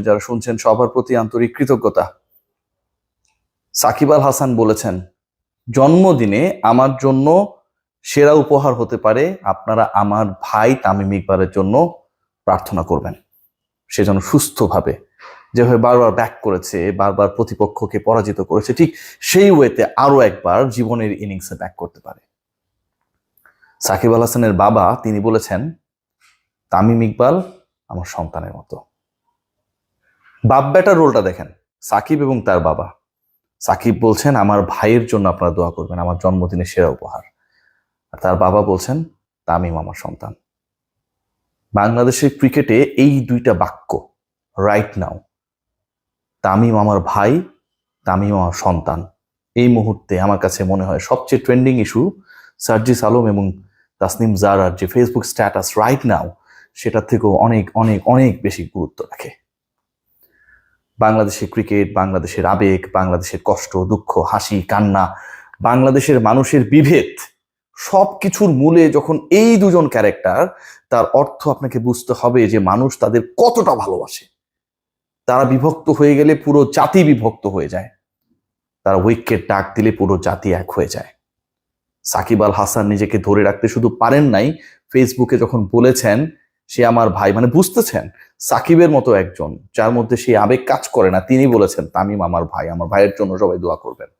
যারা শুনছেন সবার প্রতি আন্তরিক কৃতজ্ঞতা। সাকিব আল হাসান বলেছেন, জন্মদিনে আমার জন্য সেরা উপহার হতে পারে আপনারা আমার ভাই তামিম ইকবালের জন্য প্রার্থনা করবেন। সে যেন সুস্থভাবে, যেভাবে বারবার ব্যাক করেছে, বারবার প্রতিপক্ষকে পরাজিত করেছে, ঠিক সেই ওয়েতে আরো একবার জীবনের ইনিংসে ব্যাক করতে পারে। সাকিব আল হাসানের বাবা তিনি বলেছেন, তামিম ইকবাল আমার সন্তানের মতো। বাপ বেটার রোলটা দেখেন, সাকিব এবং তার বাবা। সাকিব বলছেন আমার ভাইয়ের জন্য আপনারা দোয়া করবেন, আমার জন্মদিনের সেরা উপহার। আর তার বাবা বলছেন তামিম আমার সন্তান। বাংলাদেশের ক্রিকেটে এই দুইটা বাক্য রাইট নাও, তামিম আমার ভাই, তামিম আমার সন্তান, এই মুহূর্তে আমার কাছে মনে হয় সবচেয়ে ট্রেন্ডিং ইস্যু সার্জিস আলম এবং তাসনিম জারার যে ফেসবুক স্ট্যাটাস রাইট নাও, সেটার থেকেও অনেক অনেক অনেক বেশি গুরুত্ব রাখে। বাংলাদেশের ক্রিকেট, বাংলাদেশের আবেগ, বাংলাদেশের কষ্ট, দুঃখ, হাসি, কান্না, বাংলাদেশের মানুষের বিভেদ, সবকিছুর মূলে যখন এই দুজন ক্যারেক্টার, তার অর্থ আপনাকে বুঝতে হবে যে মানুষ তাদের কতটা ভালোবাসে। তারা বিভক্ত হয়ে গেলে পুরো জাতি বিভক্ত হয়ে যায়, তারা ঐক্যের ডাক দিলে পুরো জাতি এক হয়ে যায়। সাকিব আল হাসান নিজেকে ধরে রাখতে শুধু পারেন নাই, ফেসবুকে যখন বলেছেন সে আমার ভাই, মানে বুঝতেছেন সাকিবের মতো একজন যার মধ্যে সেই আবেগ কাজ করে না, তিনি বলেছেন তামিম আমার ভাই, আমার ভাইয়ের জন্য সবাই দোয়া করবেন।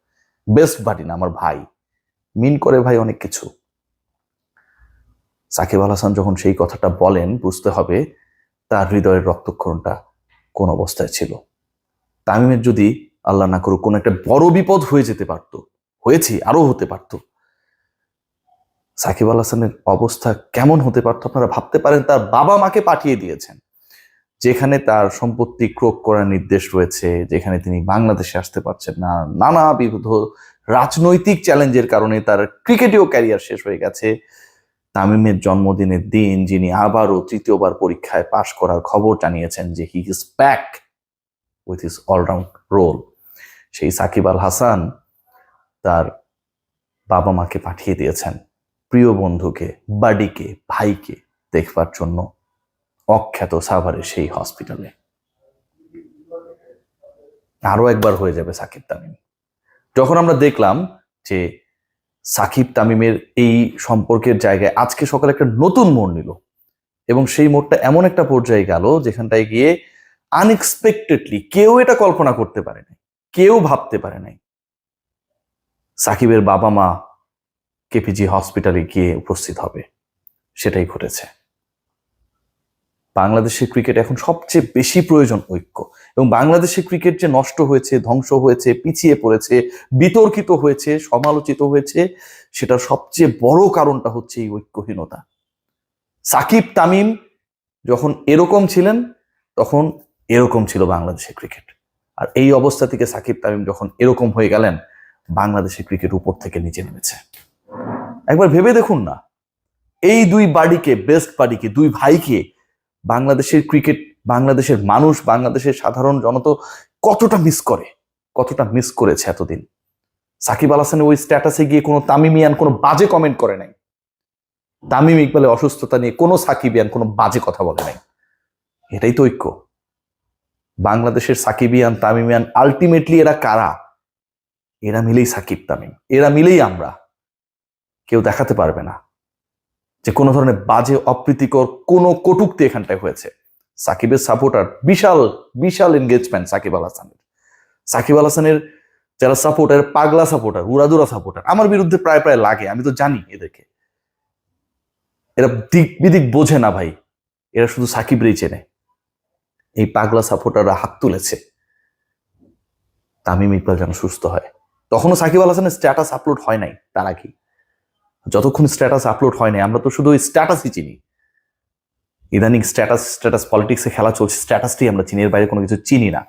বেস্ট বাডি না, আমার ভাই মিন করে ভাই অনেক কিছু। সাকিব আল হাসান যখন সেই কথাটা বলেন, বুঝতে হবে তার হৃদয়ের রক্তক্ষরণটা কোন অবস্থায় ছিল। তামিমের যদি আল্লাহ না করুক কোনো একটা বড় বিপদ হয়ে যেতে পারত, হয়েছে, আরো হতে পারত, সাকিব আল হাসানের অবস্থা কেমন হতে পারত আপনারা ভাবতে পারেন। তার বাবা মাকে পাঠিয়ে দিয়েছেন, যেখানে তার সম্পত্তি ক্রোক করার নির্দেশ রয়েছে, যেখানে তিনি বাংলাদেশে আসতে পারছেন না, নানাবিধ রাজনৈতিক চ্যালেঞ্জের কারণে তার ক্রিকেটেও ক্যারিয়ার শেষ হয়ে গেছে। তামিমের জন্মদিনের দিন যিনি আবারও তৃতীয়বার পরীক্ষায় পাশ করার খবর জানিয়েছেন যে he is back with his allround role, সেই সাকিব আল হাসান তার বাবা মাকে পাঠিয়ে দিয়েছেন প্রিয় বন্ধুকে, বাডিকে, ভাইকে দেখবার জন্য অখ্যাত সাভারের সেই হসপিটালে। আরো একবার হয়ে যাবে সাকিব তামিম। যখন আমরা দেখলাম যে সাকিব তামিমের এই সম্পর্কের জায়গায় আজকে সকালে একটা নতুন মোড় নিল, এবং সেই মোড়টা এমন একটা পর্যায়ে গেল যেখানটায় গিয়ে আনএক্সপেক্টেডলি কেউ এটা কল্পনা করতে পারে নাই, কেউ ভাবতে পারে নাই সাকিবের বাবা মা কেপিজি হসপিটালে গিয়ে উপস্থিত হবে। সেটাই ঘটেছে। বাংলাদেশের ক্রিকেট এখন সবচেয়ে বেশি প্রয়োজন ঐক্য, এবং বাংলাদেশের ক্রিকেট যে নষ্ট হয়েছে, ধ্বংস হয়েছে, পিছিয়ে পড়েছে, বিতর্কিত হয়েছে, সমালোচিত হয়েছে, সেটার সবচেয়ে বড় কারণটা হচ্ছে এই ঐক্যহীনতা। সাকিব তামিম যখন এরকম ছিলেন তখন এরকম ছিল বাংলাদেশের ক্রিকেট, আর এই অবস্থা থেকে সাকিব তামিম যখন এরকম হয়ে গেলেন, বাংলাদেশের ক্রিকেট উপর থেকে নিচে নেমেছে। একবার ভেবে দেখুন না, এই দুই বাড়িকে, বেস্ট বাড়িকে, দুই ভাইকে বাংলাদেশের ক্রিকেট, বাংলাদেশের মানুষ, বাংলাদেশের সাধারণ জনতা কতটা মিস করেছে এতদিন। সাকিব আল হাসানের ওই স্ট্যাটাসে গিয়ে কোনো তামিমিয়ান কোনো বাজে কমেন্ট করে নাই, তামিম ইকবালের অসুস্থতা নিয়ে কোনো সাকিবিয়ান কোনো বাজে কথা বলে নাই। এটাই তো ঐক্য। বাংলাদেশের সাকিবিয়ান, তামিমিয়ান, আলটিমেটলি এরা কারা? এরা মিলেই সাকিব তামিম, এরা মিলেই আমরা। কেউ দেখাতে পারবে না যে কোনো ধরনের বাজে, অপ্রীতিকর কোনো কটূক্তি এখানটায় হয়েছে। সাকিবের সাপোর্টার, বিশাল বিশাল এনগেজমেন্ট সাকিব আল হাসানের। সাকিব আল হাসানের যারা সাপোর্টার, পাগলা সাপোর্টার, উড়াদুরা সাপোর্টার আমার বিরুদ্ধে প্রায় প্রায় লাগে, আমি তো জানি এদেরকে। এরা দিক বিদিক বোঝে না ভাই, এরা শুধু সাকিবরেই চেনে। এই পাগলা সাপোর্টাররা হাত তুলেছে তামিম ইকবাল যেন সুস্থ হয়। তখনও সাকিব আল হাসানের স্ট্যাটাস আপলোড হয় নাই, তার আগে যতক্ষণ স্ট্যাটাস আপলোড হয় নাই, আমরা তো শুধু ওই স্ট্যাটাসই চিনি। ইদানিং স্ট্যাটাস পলিটিক্সে খেলা চলছে, স্ট্যাটাসটাই আমরা চিনি, এর বাইরে কোনো কিছু চিনি না।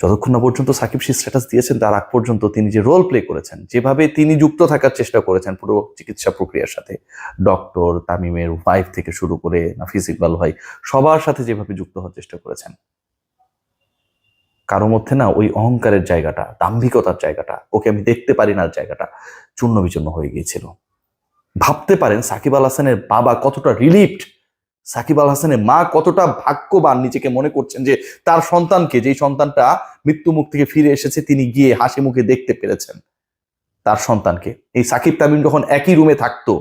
যতক্ষণ না পর্যন্ত সাকিব সেই স্ট্যাটাস দিয়েছেন, তার আগ পর্যন্ত তিনি যে রোল প্লে করেছেন, যেভাবে তিনি যুক্ত থাকার চেষ্টা করেছেন পুরো চিকিৎসা প্রক্রিয়ার সাথে, ডক্টর, তামিমের ওয়াইফ থেকে শুরু করে নাফিস ইকবাল ভাই, সবার সাথে যেভাবে যুক্ত হওয়ার চেষ্টা করেছেন, কারো মধ্যে না ওই অহংকারের জায়গাটা, দাম্ভিকতার জায়গাটা, ওকে আমি দেখতে পারি না জায়গাটা চূর্ণ বিচূর্ণ হয়ে গিয়েছিল। ভাবতে পারেন সাকিব আল হাসানের বাবা কতটা রিলিফড সাকিব আল হাসানের মা কতটা ভাগ্যবান নিজেকে মনে করছেন যে তার সন্তানকে, যেই সন্তানটা মৃত্যু মুখ থেকে ফিরে এসেছে, তিনি গিয়ে হাসি মুখে দেখতে পেরেছেন তার সন্তানকে। এই সাকিব তামিম যখন একই রুমে থাকতো,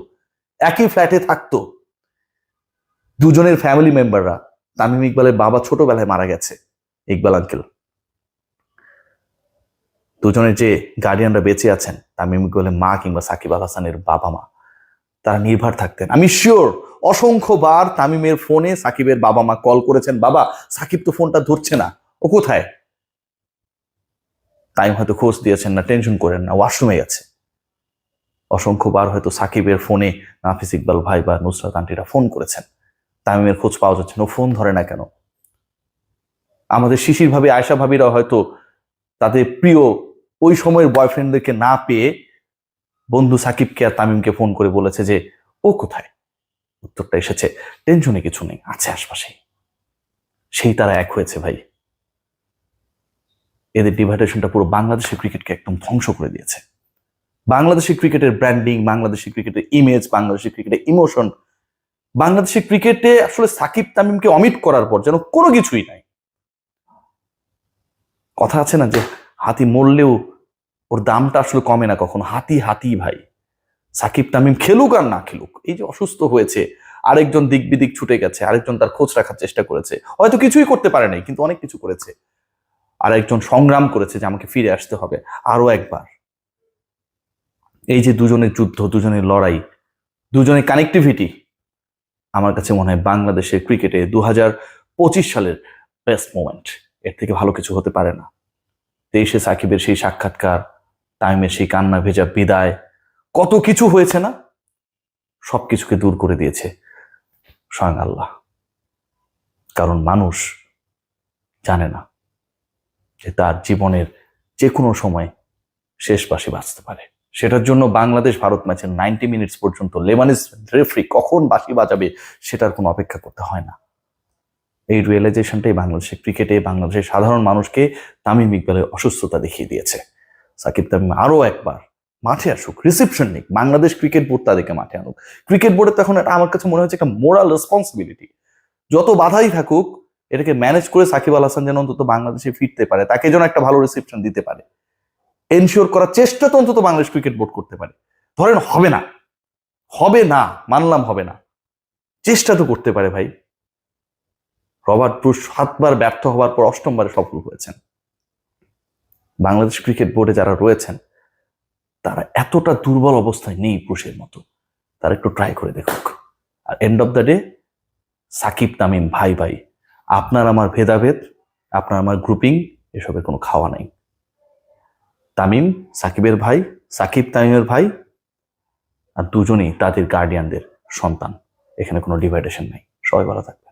একই ফ্ল্যাটে থাকতো, দুজনের ফ্যামিলি মেম্বাররা, তামিম ইকবালের বাবা ছোটবেলায় মারা গেছে, ইকবাল আঙ্কেল, দুজনের যে গার্ডিয়ানরা বেঁচে আছেন, তামিম ইকবালের মা কিংবা সাকিব আল হাসানের বাবা মা, তারা নির্ভর থাকতেন। আমি শিওর অসংখ্যবার তামিমের ফোনে সাকিবের বাবা মা কল করেছেন, বাবা সাকিব তো ফোনটা ধরছে না, ও কোথায়? তামিম হয়তো খোঁজ দিয়েছেন, না টেনশন করেন না, ওয়াশরুমে গেছে। অসংখ্যবার হয়তো সাকিবের ফোনে নাফিস ইকবাল ভাই বা নুসরাত আন্টিরা ফোন করেছেন, তামিমের খোঁজ পাওয়া যাচ্ছে না, ও ফোন ধরে না কেন? আমাদের শিশির ভাবি, আয়শা ভাবিরা হয়তো তাদের প্রিয় ওই সময়ের বয়ফ্রেন্ডদেরকে না পেয়ে বন্ধু সাকিবকে আর তামিমকে ফোন করে বলেছে যে ও কোথায়। উত্তরটা এসেছে, টেনশনে কিছু নেই, আছে আশপাশে। সেই তারা এক হয়েছে ভাই। এদের ডিভাইডেশনটা পুরো বাংলাদেশের ক্রিকেটকে একদম ধ্বংস করে দিয়েছে। বাংলাদেশের ক্রিকেটের ব্র্যান্ডিং, বাংলাদেশের ক্রিকেটের ইমেজ, বাংলাদেশের ক্রিকেটের ইমোশন, বাংলাদেশের ক্রিকেটে আসলে সাকিব তামিমকে অমিট করার পর যেন কোনো কিছুই নাই। কথা আছে না যে হাতি মরলেও ওর দামটা আসলে কমে না কখনো। হাতি হাতি ভাই। সাকিব তামিম খেলুক আর না খেলুক, এই যে অসুস্থ হয়েছে, আরেকজন দিক বিদিক ছুটে গেছে, আরেকজন তার খোঁজ রাখার চেষ্টা করেছে, হয়তো কিছুই করতে পারে নাই কিন্তু অনেক কিছু করেছে, আরেকজন সংগ্রাম করেছে যে আমাকে ফিরে আসতে হবে আরো একবার। এই যে দুজনের যুদ্ধ, দুজনের লড়াই, দুজনের কানেক্টিভিটি, আমার কাছে মনে হয় বাংলাদেশের ক্রিকেটে 2025 সালের বেস্ট মোমেন্ট। এর থেকে ভালো কিছু হতে পারে না। 23-এ সাকিবের সেই সাক্ষাৎকার, তামিমের সেই কান্না ভেজা বিদায়, কত কিছু হয়েছে না? সবকিছুকে দূর করে দিয়েছে স্বয়ং আল্লাহ। কারণ মানুষ জানে না যে তার জীবনের যে কোনো সময় শেষ বাঁশি বাজতে পারে। সেটার জন্য বাংলাদেশ ভারত ম্যাচের 90 মিনিটস পর্যন্ত লেবানিজ রেফারি কখন বাঁশি বাজাবে সেটার কোনো অপেক্ষা করতে হয় না। এই রিয়েলাইজেশনটাই বাংলাদেশের ক্রিকেটে বাংলাদেশের সাধারণ মানুষকে তামিম ইকবালের অসুস্থতা দেখিয়ে দিয়েছে। সাকিব তামিম আরো একবার মাঠে আসুক, রিসেপশন নিক, বাংলাদেশ ক্রিকেট বোর্ড তাদেরকে মাঠে আনুক। ক্রিকেট বোর্ডের তো এখন এটা আমার কাছে মনে হচ্ছে একটা মোরাল রেসপন্সিবিলিটি। যত বাধাই থাকুক, এটাকে ম্যানেজ করে সাকিব আল হাসান যেন অন্তত বাংলাদেশে ফিরতে পারে, তাকে যেন একটা ভালো রিসেপশন দিতে পারে, এনশিওর করার চেষ্টা তো অন্তত বাংলাদেশ ক্রিকেট বোর্ড করতে পারে। ধরেন হবে না, হবে না, মানলাম হবে না, চেষ্টা তো করতে পারে ভাই। রবার্ট ব্রুস 7 বার ব্যর্থ হওয়ার পর 8মবারে সফল হয়েছেন। বাংলাদেশ ক্রিকেট বোর্ডে যারা রয়েছেন তারা এতটা দুর্বল অবস্থায় নেই ব্রুসের মতো, তারা একটু ট্রাই করে দেখুক। আর end of the day Shakib Tamim ভাই ভাই, আপনার আমার ভেদাভেদ, আপনার আমার গ্রুপিং, এসবের কোনো খাওয়া নাই। তামিম সাকিবের ভাই, সাকিব তামিমের ভাই, আর দুজনেই তাদের গার্ডিয়ানদের সন্তান। এখানে কোনো ডিভাইডেশন নাই। সবাই ভালো থাকবে।